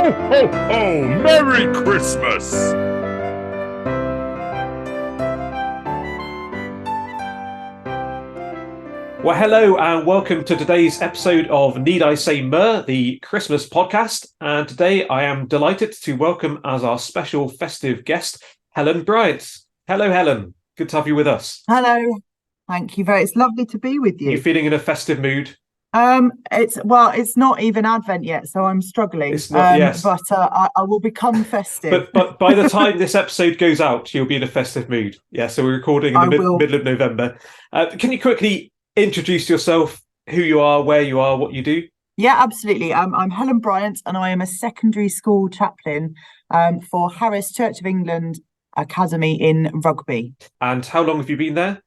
Ho, ho, ho! Merry Christmas! Well, hello and welcome to today's episode of Need I Say Myrrh, the Christmas podcast. And today I am delighted to welcome as our special festive guest, Helen Bryant. Hello, Helen. Good to have you with us. Hello. Thank you it's lovely to be with Are you you. feeling in a festive mood? It's not even Advent yet, so I'm struggling. It's not, yes. But I will become festive. But by the time this episode goes out, you'll be in a festive mood. Yeah, so we're recording in the middle of November. Can you quickly introduce yourself, who you are, where you are, what you do? Yeah, absolutely. I'm Helen Bryant, and I am a secondary school chaplain for Harris Church of England Academy in Rugby. And how long have you been there?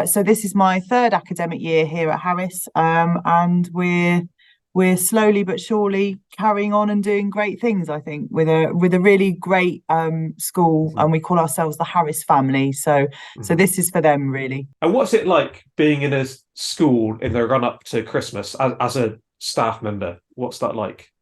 So this is my third academic year here at Harris, and we're slowly but surely carrying on and doing great things, I think, with a really great school, and we call ourselves the Harris family. So this is for them, really. And what's it like being in a school in the run up to Christmas as a staff member? What's that like?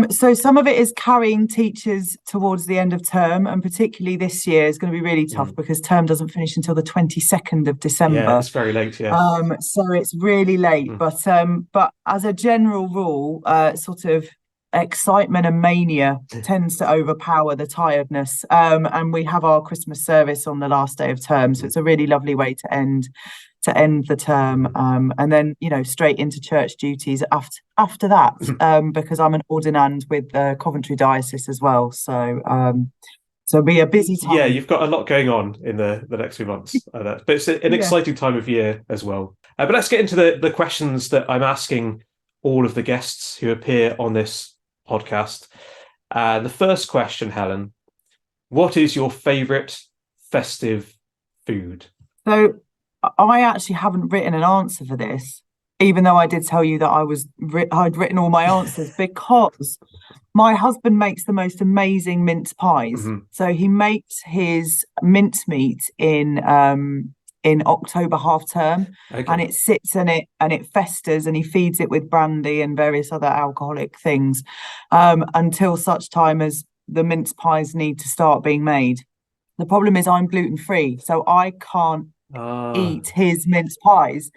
So some of it is carrying teachers towards the end of term, and particularly this year is going to be really tough because term doesn't finish until the 22nd of December. Yeah, it's very late, yeah. So it's really late, but as a general rule, sort of excitement and mania tends to overpower the tiredness. And we have our Christmas service on the last day of term, so it's a really lovely way to end the term, and then straight into church duties after that, because I'm an ordinand with the Coventry Diocese as well, so it'll be a busy time. Yeah, you've got a lot going on in the next few months, but it's an exciting time of year as well. But let's get into the questions that I'm asking all of the guests who appear on this podcast. The first question, Helen, what is your favourite festive food? So I actually haven't written an answer for this, even though I did tell you that I'd written all my answers, because my husband makes the most amazing mince pies. So he makes his mincemeat in October half term, and it sits in it and it festers, and he feeds it with brandy and various other alcoholic things until such time as the mince pies need to start being made. The problem is I'm gluten-free, so I can't eat his mince pies,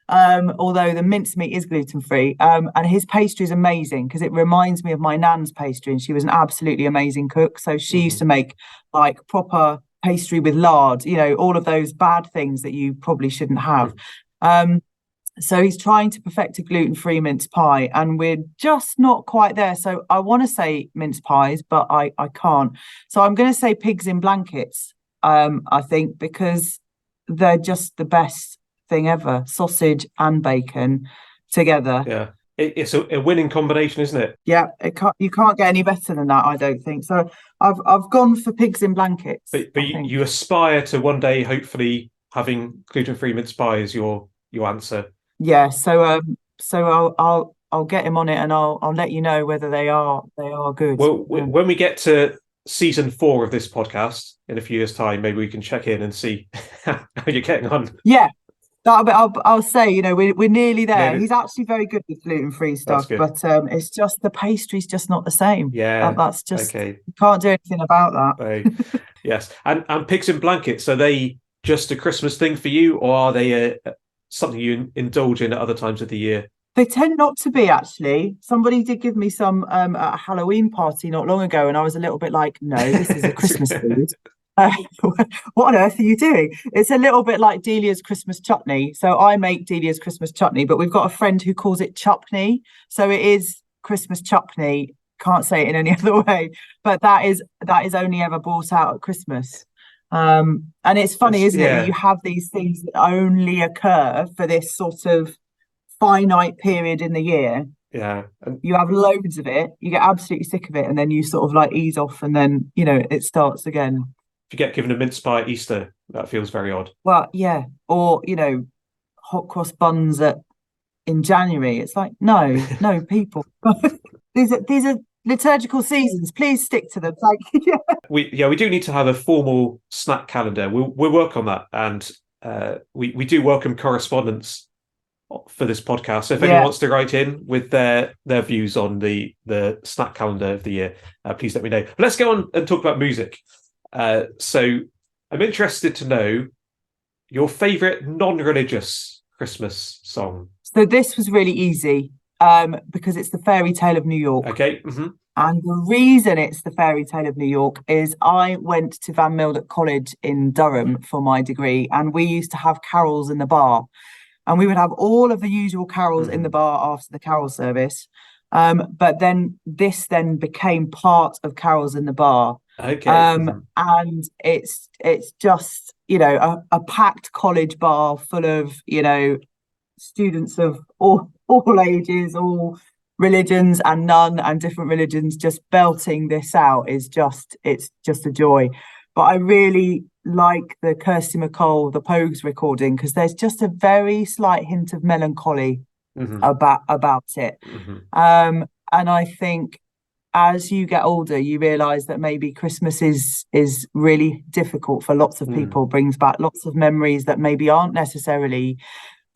although the mincemeat is gluten-free, and his pastry is amazing because it reminds me of my nan's pastry, and she was an absolutely amazing cook. So she used to make like proper pastry with lard, all of those bad things that you probably shouldn't have. So he's trying to perfect a gluten-free mince pie, and we're just not quite there. So I want to say mince pies, but I can't. So I'm going to say pigs in blankets, I think, because they're just the best thing ever. Sausage and bacon together. Yeah, it's a winning combination, isn't it? Yeah, you can't get any better than that, I don't think. So I've gone for pigs in blankets. But you aspire to one day hopefully having gluten-free mince pie as your answer. Yeah, so I'll get him on it, and I'll let you know whether they are good. Well, when we get to season 4 of this podcast in a few years' time, maybe we can check in and see how you're getting on. Yeah, I'll say, we're nearly there. He's actually very good with gluten-free stuff, but it's just the pastry's just not the same. Yeah, that's just okay. You can't do anything about that. Yes, and pigs in blankets, are they just a Christmas thing for you, or are they something you indulge in at other times of the year? They tend not to be, actually. Somebody did give me some at a Halloween party not long ago, and I was a little bit like, no, this is a Christmas food. What on earth are you doing? It's a little bit like Delia's Christmas chutney. So I make Delia's Christmas chutney, but we've got a friend who calls it chupney. So it is Christmas chutney. Can't say it in any other way. But that is only ever brought out at Christmas. And it's funny, isn't it? You have these things that only occur for this sort of finite period in the year. Yeah. You have loads of it, you get absolutely sick of it, and then you sort of like ease off, and then it starts again. If you get given a mince pie at Easter, that feels very odd. Well, yeah. Or hot cross buns in January. It's like, no people. these are liturgical seasons, please stick to them. Like, we do need to have a formal snack calendar. We'll work on that, and we do welcome correspondence for this podcast. So if anyone wants to write in with their views on the snack calendar of the year, please let me know. But let's go on and talk about music. So I'm interested to know your favourite non-religious Christmas song. So this was really easy because it's the Fairy Tale of New York. Okay. Mm-hmm. And the reason it's the Fairy Tale of New York is I went to Van Mildert College in Durham for my degree, and we used to have carols in the bar. And we would have all of the usual carols in the bar after the carol service. But then this became part of carols in the bar. Okay. And it's just, a packed college bar full of, students of all ages, all religions and none and different religions, just belting this out it's just a joy. But I really like the Kirsty MacColl, the Pogues recording, because there's just a very slight hint of melancholy about it. And I think as you get older, you realise that maybe Christmas is really difficult for lots of people, brings back lots of memories that maybe aren't necessarily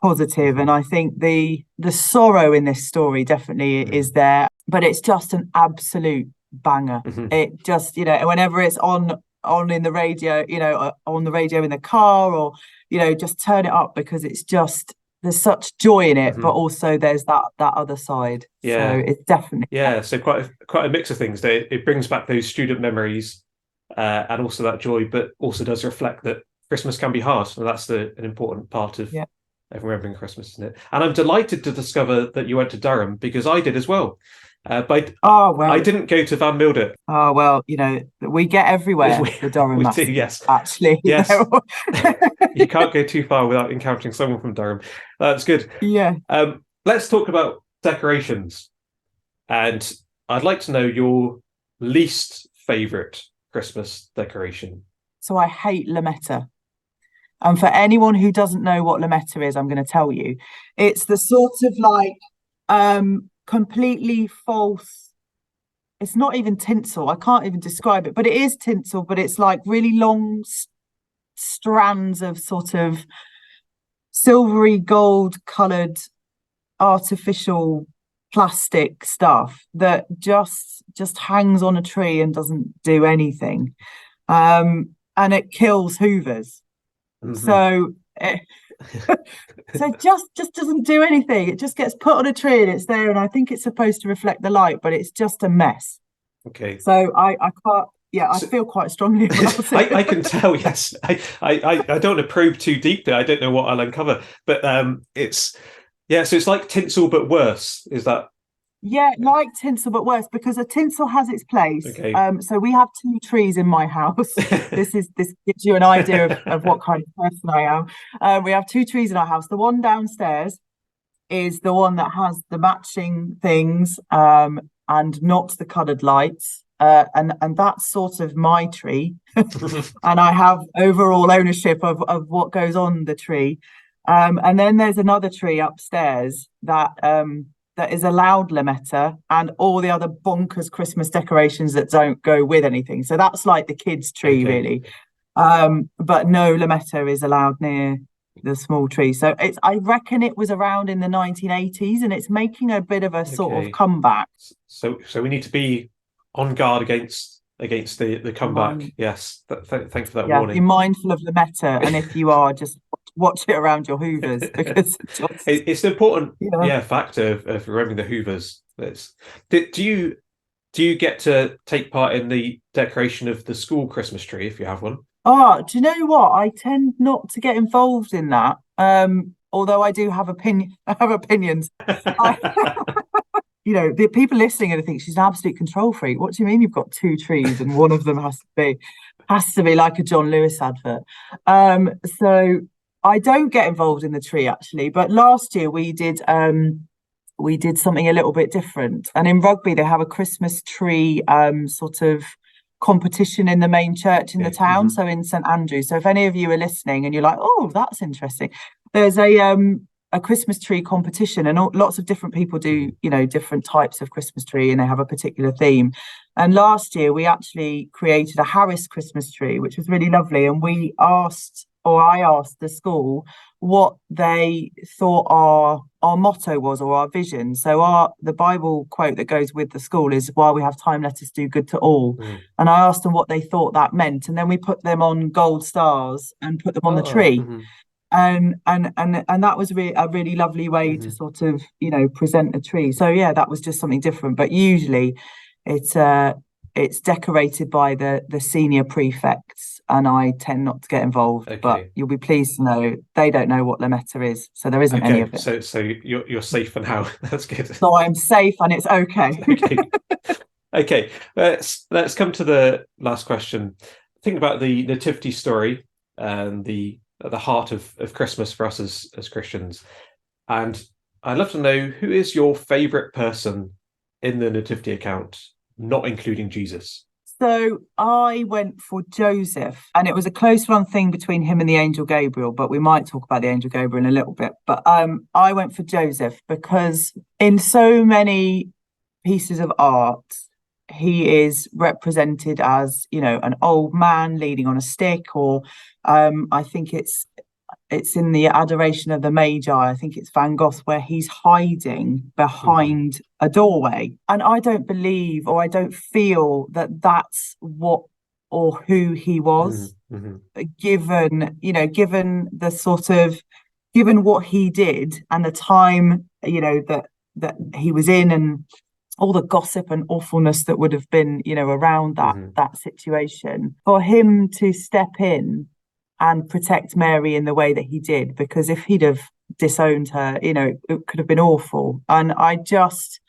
positive. And I think the sorrow in this story definitely is there, but it's just an absolute banger. It just, whenever it's on in the radio, on the radio in the car, or just turn it up, because it's just, there's such joy in it, but also there's that other side. So it's definitely so quite a mix of things. It brings back those student memories and also that joy, but also does reflect that Christmas can be hard, and that's an important part of remembering Christmas, isn't it? And I'm delighted to discover that you went to Durham, because I did as well. But I didn't go to Van Mildert. Oh, well, we get everywhere, the Durham we Massacre, do, yes. Actually. Yes. You can't go too far without encountering someone from Durham. That's good. Yeah. Let's talk about decorations. And I'd like to know your least favourite Christmas decoration. So I hate lametta. And for anyone who doesn't know what lametta is, I'm going to tell you. It's the sort of completely false, it's not even tinsel, I can't even describe it, but it is tinsel, but it's like really long strands of sort of silvery gold coloured artificial plastic stuff that just hangs on a tree and doesn't do anything, and it kills hoovers. So it just doesn't do anything. It just gets put on a tree and it's there, and I think it's supposed to reflect the light, but it's just a mess. Okay. So I can't. I feel quite strongly about it. I can tell. Yes, I don't want to probe too deeply. I don't know what I'll uncover, but it's So it's like tinsel but worse. Is that? Yeah, like tinsel but worse, because a tinsel has its place. Okay. So we have 2 trees in my house. This gives you an idea of what kind of person I am. We have 2 trees in our house. The one downstairs is the one that has the matching things and not the coloured lights. And that's sort of my tree. And I have overall ownership of what goes on the tree. And then there's another tree upstairs that is a loud lametta, and all the other bonkers Christmas decorations that don't go with anything. So that's like the kids' tree, really. But no lametta is allowed near the small tree. So I reckon it was around in the 1980s, and it's making a bit of a sort of comeback. So we need to be on guard against the comeback. Yes. Thanks for that warning. Be mindful of lametta, and if you are, just watch it around your hoovers, because it's an important factor of remembering the hoovers. Do you get to take part in the decoration of the school Christmas tree if you have one? Do you know what? I tend not to get involved in that. Although I do have opinions. The people listening are going to think she's an absolute control freak. What do you mean you've got 2 trees and one of them has to be like a John Lewis advert? So I don't get involved in the tree, actually, but last year we did something a little bit different. And in Rugby they have a Christmas tree sort of competition in the main church in the town, so in St Andrews. So if any of you are listening and you're like, oh, that's interesting, there's a Christmas tree competition, and lots of different people do different types of Christmas tree, and they have a particular theme. And last year we actually created a Harris Christmas tree, which was really lovely, and we asked or I asked the school what they thought our motto was, or our vision. So the Bible quote that goes with the school is, "While we have time, let us do good to all." Mm. And I asked them what they thought that meant, and then we put them on gold stars and put them on the Oh, tree. And that was a really lovely way to mhm. sort of, present a tree. So yeah, that was just something different. But usually it's decorated by the senior prefects, and I tend not to get involved. But Okay. you'll be pleased to know they don't know what Lemetta is, so there isn't any Okay. of it. So you're safe for now. That's good. So I'm safe and it's okay. Okay. Okay. Let's come to the last question. Think about the nativity story and the heart of Christmas for us as Christians. And I'd love to know, who is your favorite person in the nativity account, not including Jesus? So I went for Joseph, and it was a close run thing between him and the angel Gabriel, but we might talk about the angel Gabriel in a little bit. But I went for Joseph because in so many pieces of art, he is represented as, an old man leaning on a stick, or I think it's in the Adoration of the Magi. I think it's Van Gogh, where he's hiding behind a doorway. And I don't believe, or I don't feel that that's what or who he was, given the sort of, given what he did and the time, that he was in, and all the gossip and awfulness that would have been, around that situation, for him to step in and protect Mary in the way that he did, because if he'd have disowned her, it could have been awful. And I just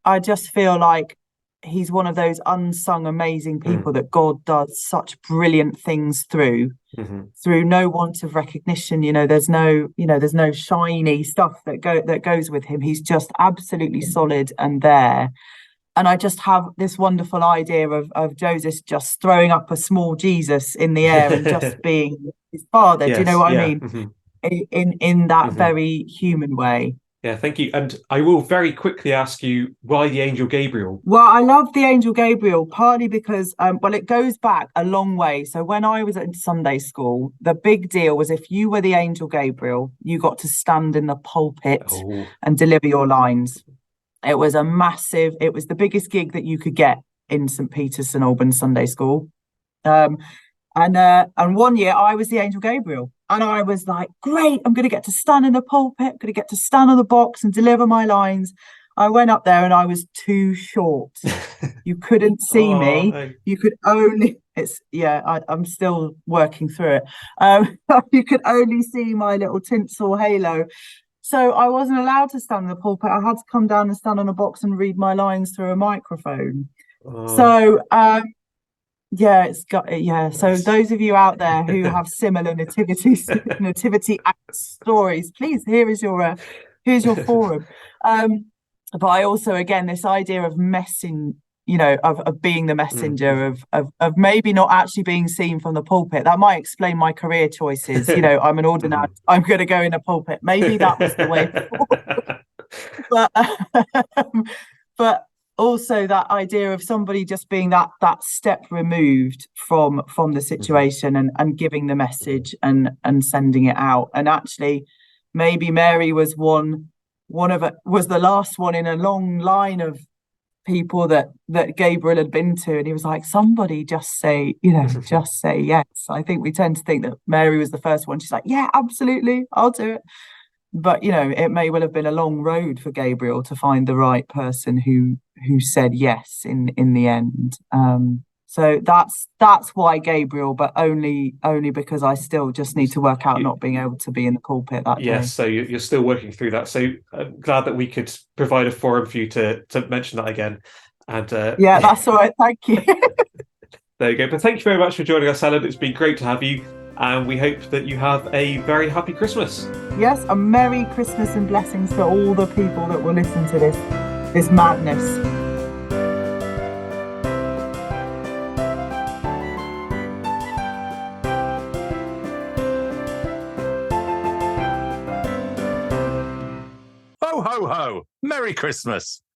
feel like he's one of those unsung amazing people that God does such brilliant things through no want of recognition. There's no shiny stuff that goes with him. He's just absolutely solid and there. And I just have this wonderful idea of Joseph just throwing up a small Jesus in the air and just being his father. Do you know Yes, what I yeah. mean? In that very human way. Yeah, thank you. And I will very quickly ask you, why the angel Gabriel? Well, I love the angel Gabriel, partly because, it goes back a long way. So when I was at Sunday school, the big deal was if you were the angel Gabriel, you got to stand in the pulpit and deliver your lines. It was the biggest gig that you could get in St. Peter's, St. Albans Sunday School. And one year I was the angel Gabriel, and I was like, great, I'm going to get to stand in the pulpit, I'm going to get to stand on the box and deliver my lines. I went up there and I was too short. You couldn't see me. You could only, I'm still working through it. You could only see my little tinsel halo. So I wasn't allowed to stand in the pulpit. I had to come down and stand on a box and read my lines through a microphone. So So those of you out there who have similar nativity act stories, please, here's your forum. But I also, again, this idea of of being the messenger, of maybe not actually being seen from the pulpit. That might explain my career choices. I'm an ordinand. I'm going to go in a pulpit. Maybe that was the way forward. But also that idea of somebody just being that step removed from the situation, and giving the message and sending it out. And actually, maybe Mary was was the last one in a long line of people that Gabriel had been to, and he was like, somebody just say yes. I think we tend to think that Mary was the first one. She's like, yeah, absolutely, I'll do it. But it may well have been a long road for Gabriel to find the right person who said yes in the end. So that's why Gabriel, but only because I still just need to work out not being able to be in the pulpit that day. Yes, so you're still working through that. So I'm glad that we could provide a forum for you to mention that again. And that's all right. Thank you. There you go. But thank you very much for joining us, Helen. It's been great to have you. And we hope that you have a very happy Christmas. Yes, a Merry Christmas and blessings to all the people that will listen to this madness. Ho, ho, ho! Merry Christmas!